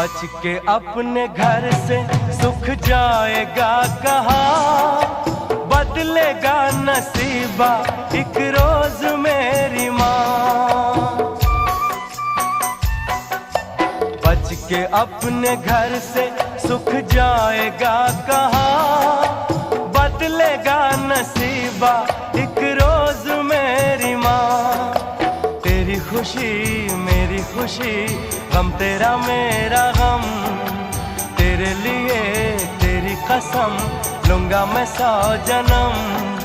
बच के अपने घर से सुख जाएगा कहाँ, बदलेगा नसीबा एक रोज मेरी माँ। बच के अपने घर से सुख जाएगा कहाँ, बदलेगा नसीबा एक रोज मेरी माँ। तेरी खुशी मेरी खुशी, गम तेरा मेरा गम, तेरे लिए तेरी कसम लूंगा मैं 100 जन्म।